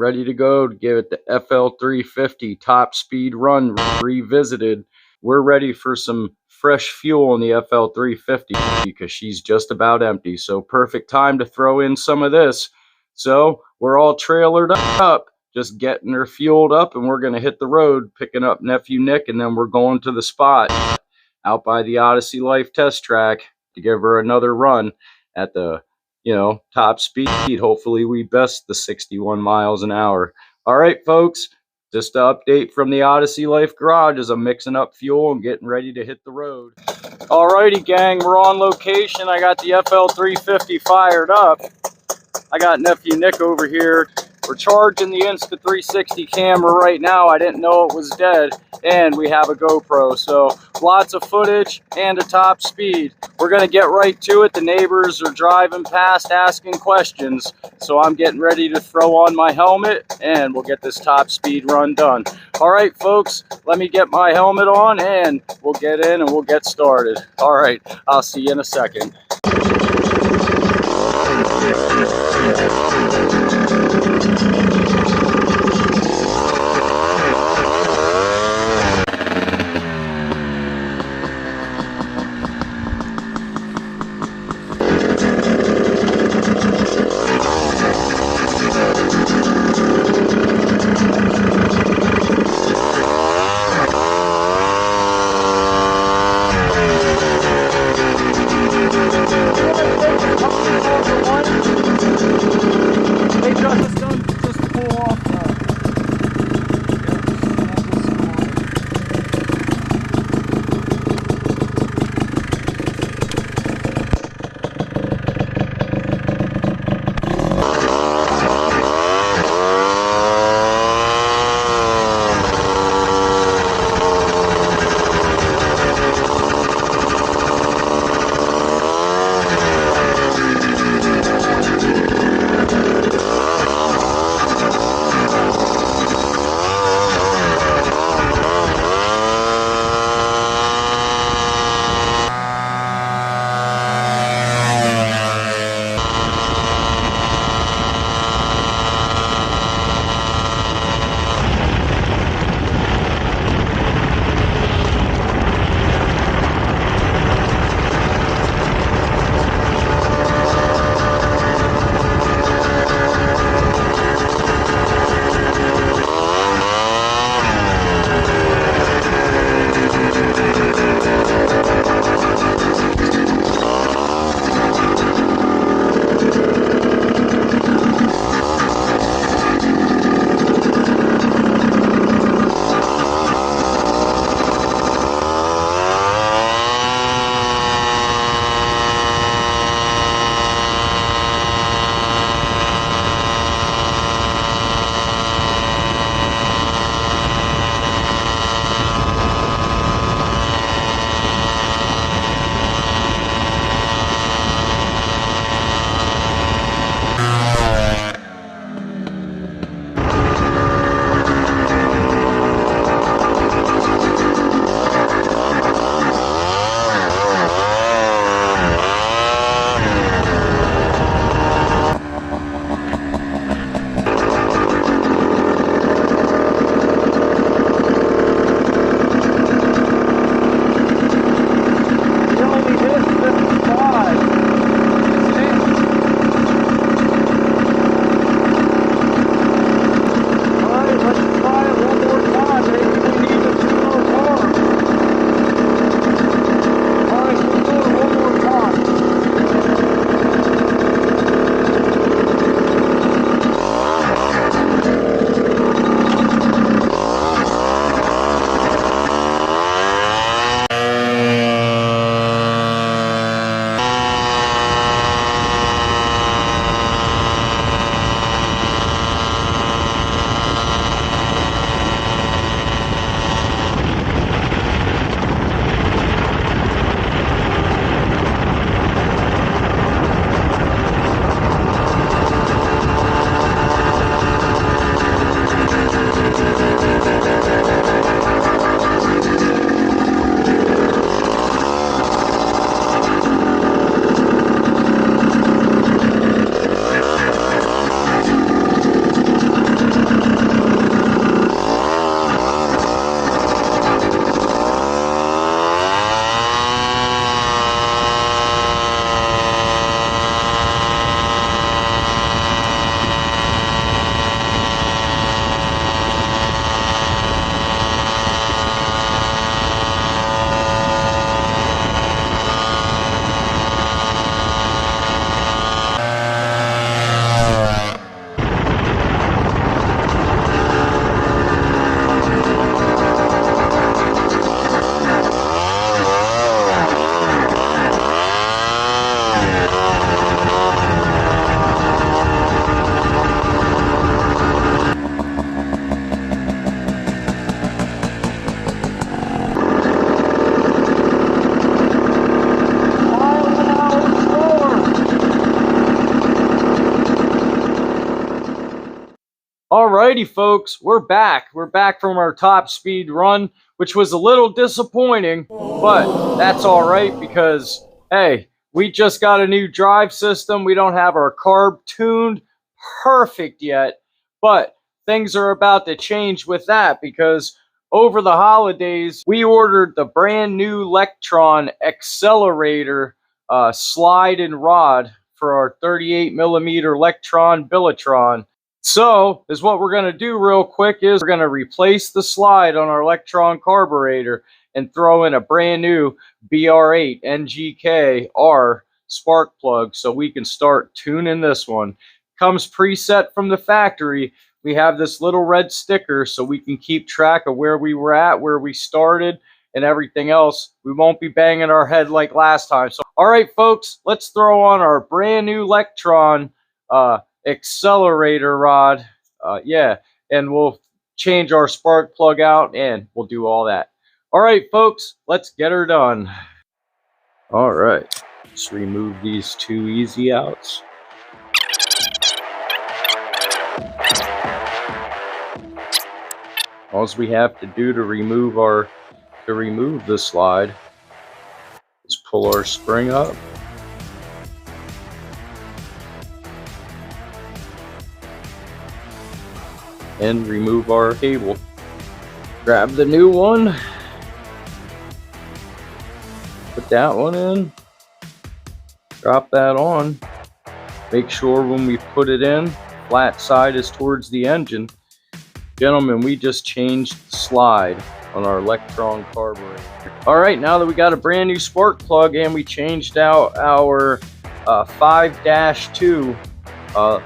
ready to go to give it the FL350 top speed run revisited. We're ready for some fresh fuel in the FL350 because she's just about empty. So perfect time to throw in some of this. So we're all trailered up, just getting her fueled up, and we're going to hit the road, picking up Nephew Nick, and then we're going to the spot out by the Odyssey Life test track to give her another run at the, top speed. Hopefully we best the 61 miles an hour. All right, folks, just an update from the Odyssey Life garage as I'm mixing up fuel and getting ready to hit the road. All righty, gang, we're on location. I got the FL350 fired up. I got Nephew Nick over here. We're charging the Insta360 camera right now. I didn't know it was dead. And we have a GoPro. So lots of footage and a top speed. We're going to get right to it. The neighbors are driving past asking questions. So I'm getting ready to throw on my helmet and we'll get this top speed run done. All right, folks, let me get my helmet on and we'll get in and we'll get started. All right, I'll see you in a second. Alrighty, folks, we're back. We're back from our top speed run, which was a little disappointing, but that's all right because, hey, we just got a new drive system. We don't have our carb tuned perfect yet, but things are about to change with that because over the holidays, we ordered the brand new Lectron Xcelerator slide and rod for our 38 millimeter Lectron Billetron. So, is what we're going to do real quick is we're going to replace the slide on our Lectron carburetor and throw in a brand new BR8 NGK R spark plug so we can start tuning this one. Comes preset from the factory. We have this little red sticker so we can keep track of where we were at, where we started, and everything else. We won't be banging our head like last time. So, all right, folks, let's throw on our brand new Lectron Xcelerator rod, and we'll change our spark plug out and we'll do all that. All right, folks, let's get her done. All right, let's remove these two easy outs. All we have to do to remove the slide is pull our spring up. And remove our cable. Grab the new one. Put that one in. Drop that on. Make sure when we put it in, flat side is towards the engine. Gentlemen, we just changed the slide on our Lectron carburetor. Alright, now that we got a brand new spark plug and we changed out our 5-2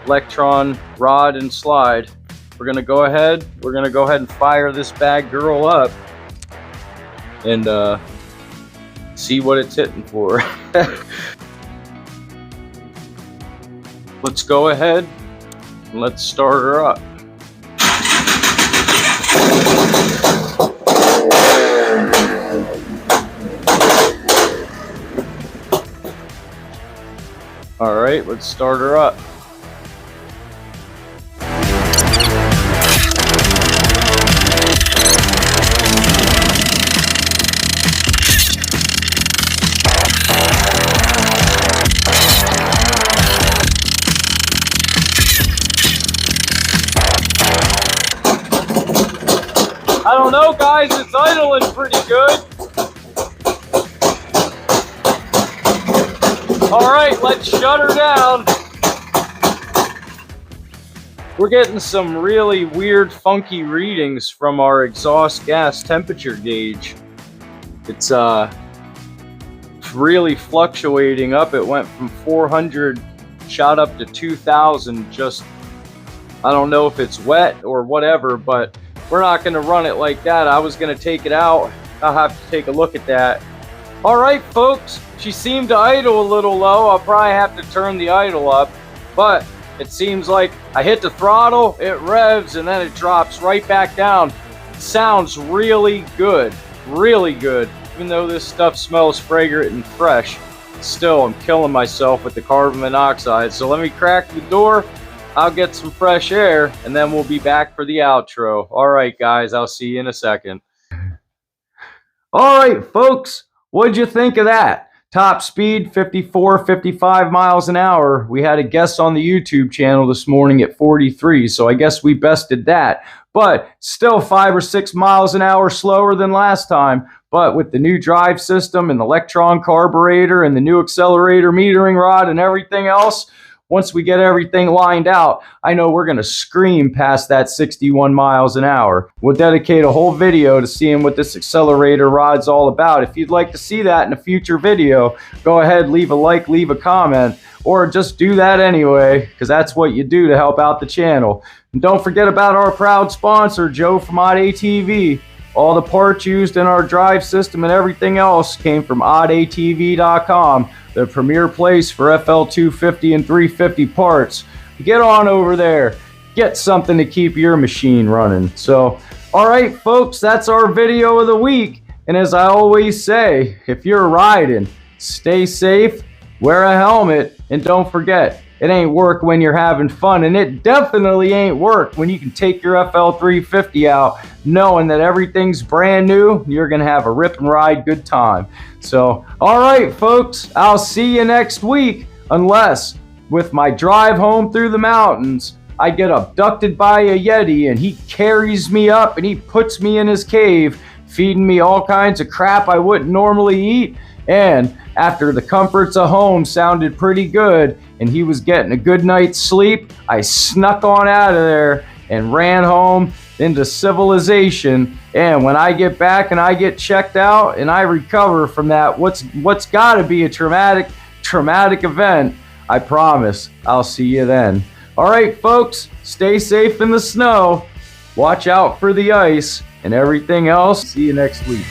Lectron rod and slide, we're gonna go ahead and fire this bad girl up and see what it's hitting for. Let's go ahead and let's start her up. All right, let's start her up. I don't know, guys, it's idling pretty good. All right, let's shut her down. We're getting some really weird, funky readings from our exhaust gas temperature gauge. It's really fluctuating up. It went from 400, shot up to 2,000. Just, I don't know if it's wet or whatever, but we're not going to run it like that. I was going to take it out. I'll have to take a look at that. All right, folks, she seemed to idle a little low. I'll probably have to turn the idle up, but it seems like I hit the throttle, it revs, and then it drops right back down. It sounds really good, really good. Even though this stuff smells fragrant and fresh, still I'm killing myself with the carbon monoxide. So let me crack the door. I'll get some fresh air, and then we'll be back for the outro. All right, guys, I'll see you in a second. All right, folks, what'd you think of that? Top speed, 54, 55 miles an hour. We had a guest on the YouTube channel this morning at 43, so I guess we bested that. But still 5 or 6 miles an hour slower than last time. But with the new drive system and the Lectron carburetor and the new Xcelerator metering rod and everything else, once we get everything lined out, I know we're going to scream past that 61 miles an hour. We'll dedicate a whole video to seeing what this Xcelerator rod's all about. If you'd like to see that in a future video, go ahead, leave a like, leave a comment, or just do that anyway, because that's what you do to help out the channel. And don't forget about our proud sponsor, Joe from OddATV. All the parts used in our drive system and everything else came from OddATV.com. The premier place for FL350 and 350 parts. Get on over there. Get something to keep your machine running. So, all right, folks, that's our video of the week. And as I always say, if you're riding, stay safe, wear a helmet, and don't forget, It ain't work when you're having fun, and it definitely ain't work when you can take your FL350 out knowing that everything's brand new. You're gonna have a rip and ride good time. So, all right, folks, I'll see you next week, unless with my drive home through the mountains, I get abducted by a Yeti and he carries me up and he puts me in his cave, feeding me all kinds of crap I wouldn't normally eat. And after the comforts of home sounded pretty good and he was getting a good night's sleep, I snuck on out of there and ran home into civilization. And when I get back and I get checked out and I recover from that, what's got to be a traumatic event, I promise I'll see you then. All right, folks, stay safe in the snow. Watch out for the ice and everything else. See you next week.